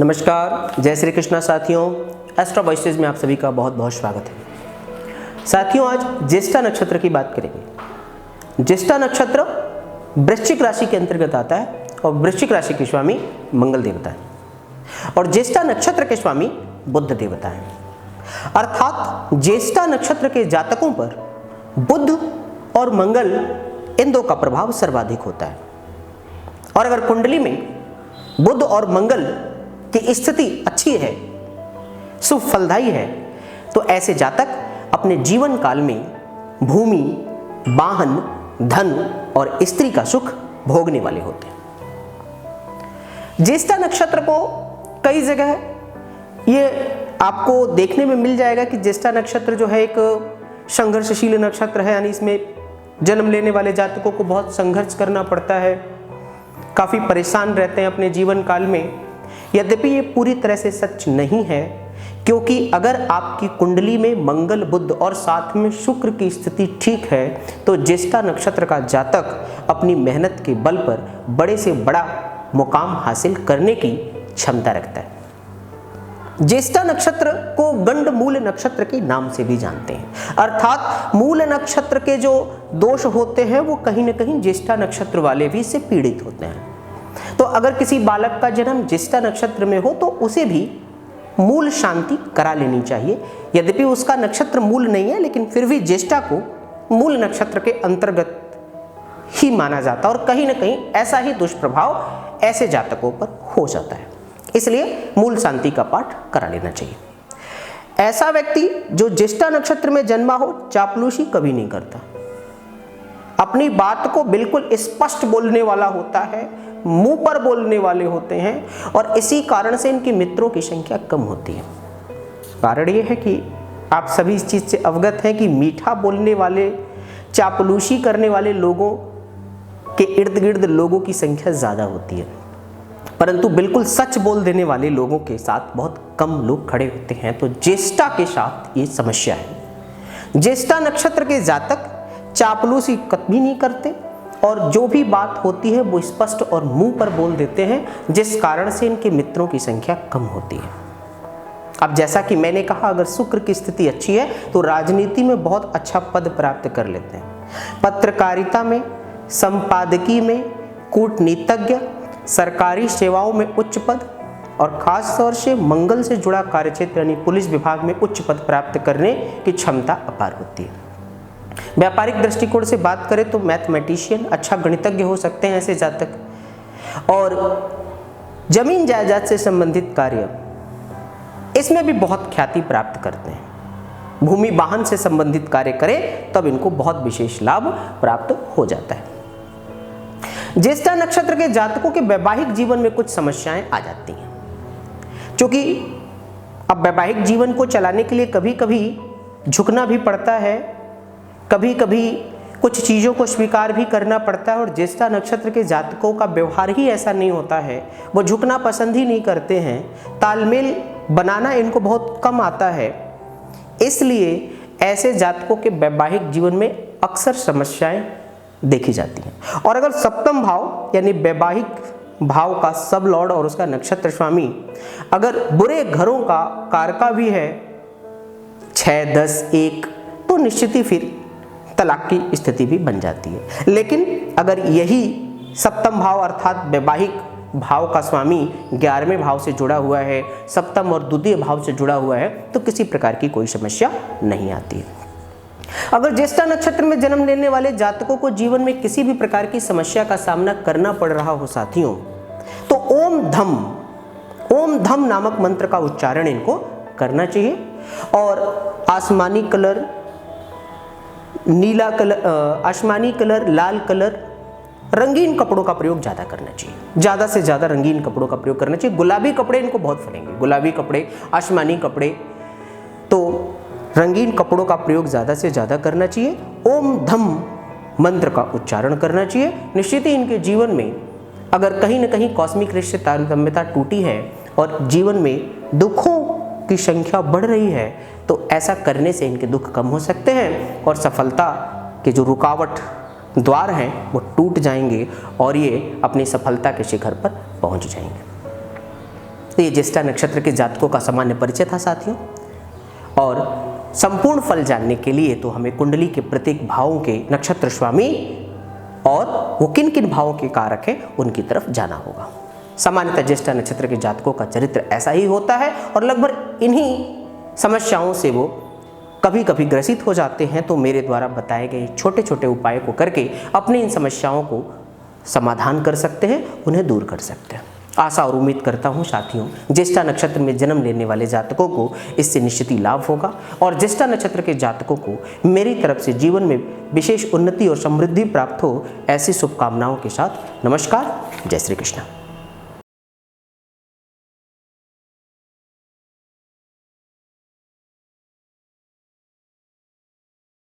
नमस्कार, जय श्री कृष्णा साथियों। एस्ट्रो वॉइसेस में आप सभी का बहुत बहुत स्वागत है। साथियों, आज ज्येष्ठा नक्षत्र की बात करेंगे। ज्येष्ठा नक्षत्र वृश्चिक राशि के अंतर्गत आता है और वृश्चिक राशि के स्वामी मंगल देवता है और ज्येष्ठा नक्षत्र के स्वामी बुध देवता है। अर्थात ज्येष्ठा नक्षत्र के जातकों पर बुध और मंगल इन दो का प्रभाव सर्वाधिक होता है। और अगर कुंडली में बुध और मंगल की स्थिति अच्छी है, शुभ फलदायी है, तो ऐसे जातक अपने जीवन काल में भूमि, वाहन, धन और स्त्री का सुख भोगने वाले होते हैं। ज्येष्ठा नक्षत्र को कई जगह ये आपको देखने में मिल जाएगा कि ज्येष्ठा नक्षत्र जो है एक संघर्षशील नक्षत्र है, यानी इसमें जन्म लेने वाले जातकों को बहुत संघर्ष करना पड़ता है, काफ़ी परेशान रहते हैं अपने जीवन काल में। यद्यपि ये पूरी तरह से सच नहीं है, क्योंकि अगर आपकी कुंडली में मंगल, बुध और साथ में शुक्र की स्थिति ठीक है तो ज्येष्ठा नक्षत्र का जातक अपनी मेहनत के बल पर बड़े से बड़ा मुकाम हासिल करने की क्षमता रखता है। ज्येष्ठा नक्षत्र को गंड मूल नक्षत्र के नाम से भी जानते हैं, अर्थात मूल नक्षत्र के जो दोष होते हैं वो कहीं न कहीं ज्येष्ठा नक्षत्र वाले भी इससे पीड़ित होते हैं। तो अगर किसी बालक का जन्म ज्येष्ठा नक्षत्र में हो तो उसे भी मूल शांति करा लेनी चाहिए। यद्यपि उसका नक्षत्र मूल नहीं है, लेकिन फिर भी ज्येष्ठा को मूल नक्षत्र के अंतर्गत ही माना जाता है और कहीं ना कहीं ऐसा ही दुष्प्रभाव ऐसे जातकों पर हो जाता है। इसलिए मूल शांति का पाठ करा लेना चाहिए। ऐसा व्यक्ति जो ज्येष्ठा नक्षत्र में जन्मा हो चापलूसी कभी नहीं करता, अपनी बात को बिल्कुल स्पष्ट बोलने वाला होता है, मुंह पर बोलने वाले होते हैं और इसी कारण से इनके मित्रों की संख्या कम होती है। कारण ये है कि आप सभी इस चीज से अवगत हैं कि मीठा बोलने वाले, चापलूसी करने वाले लोगों के इर्द गिर्द लोगों की संख्या ज्यादा होती है, परंतु बिल्कुल सच बोल देने वाले लोगों के साथ बहुत कम लोग खड़े होते हैं। तो ज्येष्ठा के साथ ये समस्या है। ज्येष्ठा नक्षत्र के जातक चापलूसी कभी नहीं करते और जो भी बात होती है वो स्पष्ट और मुंह पर बोल देते हैं, जिस कारण से इनके मित्रों की संख्या कम होती है। अब जैसा कि मैंने कहा, अगर शुक्र की स्थिति अच्छी है तो राजनीति में बहुत अच्छा पद प्राप्त कर लेते हैं। पत्रकारिता में, संपादकीय में, कूटनीतिज्ञ, सरकारी सेवाओं में उच्च पद और खास तौर से मंगल से जुड़ा कार्यक्षेत्र यानी पुलिस विभाग में उच्च पद प्राप्त करने की क्षमता अपार होती है। व्यापारिक दृष्टिकोण से बात करें तो मैथमेटिशियन, अच्छा गणितज्ञ हो सकते हैं ऐसे जातक। और जमीन जायदाद से संबंधित कार्य, इसमें भी बहुत ख्याति प्राप्त करते हैं। भूमि वाहन से संबंधित कार्य करें तब इनको बहुत विशेष लाभ प्राप्त हो जाता है। ज्येष्ठा नक्षत्र के जातकों के वैवाहिक जीवन में कुछ समस्याएं आ जाती हैं, क्योंकि अब वैवाहिक जीवन को चलाने के लिए कभी कभी झुकना भी पड़ता है, कभी कभी कुछ चीज़ों को स्वीकार भी करना पड़ता है। और ज्येष्ठा नक्षत्र के जातकों का व्यवहार ही ऐसा नहीं होता है, वो झुकना पसंद ही नहीं करते हैं, तालमेल बनाना इनको बहुत कम आता है। इसलिए ऐसे जातकों के वैवाहिक जीवन में अक्सर समस्याएं देखी जाती हैं। और अगर सप्तम भाव यानी वैवाहिक भाव का सब लॉर्ड और उसका नक्षत्र स्वामी अगर बुरे घरों का कारका भी है 6, 10, 1, तो निश्चित ही फिर तलाक की स्थिति भी बन जाती है। लेकिन अगर यही सप्तम भाव अर्थात वैवाहिक भाव का स्वामी 11वें भाव से जुड़ा हुआ है, सप्तम और द्वितीय भाव से जुड़ा हुआ है, तो किसी प्रकार की कोई समस्या नहीं आती है। अगर ज्येष्ठा नक्षत्र में जन्म लेने वाले जातकों को जीवन में किसी भी प्रकार की समस्या का सामना करना पड़ रहा हो साथियों, तो ओम धम नामक मंत्र का उच्चारण इनको करना चाहिए और आसमानी कलर, नीला कलर, आसमानी कलर, लाल कलर, रंगीन कपड़ों का प्रयोग ज़्यादा करना चाहिए। ज़्यादा से ज़्यादा रंगीन कपड़ों का प्रयोग करना चाहिए। गुलाबी कपड़े इनको बहुत फलेंगे, गुलाबी कपड़े, आसमानी कपड़े, तो रंगीन कपड़ों का प्रयोग ज़्यादा से ज़्यादा करना चाहिए। ओम धम मंत्र का उच्चारण करना चाहिए। निश्चित ही इनके जीवन में अगर कहीं ना कहीं कॉस्मिक रिश्ते तारतम्यता टूटी है और जीवन में दुखों की संख्या बढ़ रही है, तो ऐसा करने से इनके दुख कम हो सकते हैं और सफलता के जो रुकावट द्वार हैं वो टूट जाएंगे और ये अपनी सफलता के शिखर पर पहुंच जाएंगे। तो ये ज्येष्ठा नक्षत्र के जातकों का सामान्य परिचय था साथियों। और संपूर्ण फल जानने के लिए तो हमें कुंडली के प्रत्येक भावों के नक्षत्र स्वामी और वो किन किन भावों के कारक हैं उनकी तरफ जाना होगा। सामान्यतः ज्येष्ठा नक्षत्र के जातकों का चरित्र ऐसा ही होता है और लगभग इन्हीं समस्याओं से वो कभी कभी ग्रसित हो जाते हैं। तो मेरे द्वारा बताए गए छोटे छोटे उपायों को करके अपने इन समस्याओं को समाधान कर सकते हैं, उन्हें दूर कर सकते हैं। आशा और उम्मीद करता हूँ साथियों, ज्येष्ठा नक्षत्र में जन्म लेने वाले जातकों को इससे निश्चित ही लाभ होगा और ज्येष्ठा नक्षत्र के जातकों को मेरी तरफ से जीवन में विशेष उन्नति और समृद्धि प्राप्त हो, ऐसी शुभकामनाओं के साथ नमस्कार। जय श्री कृष्ण।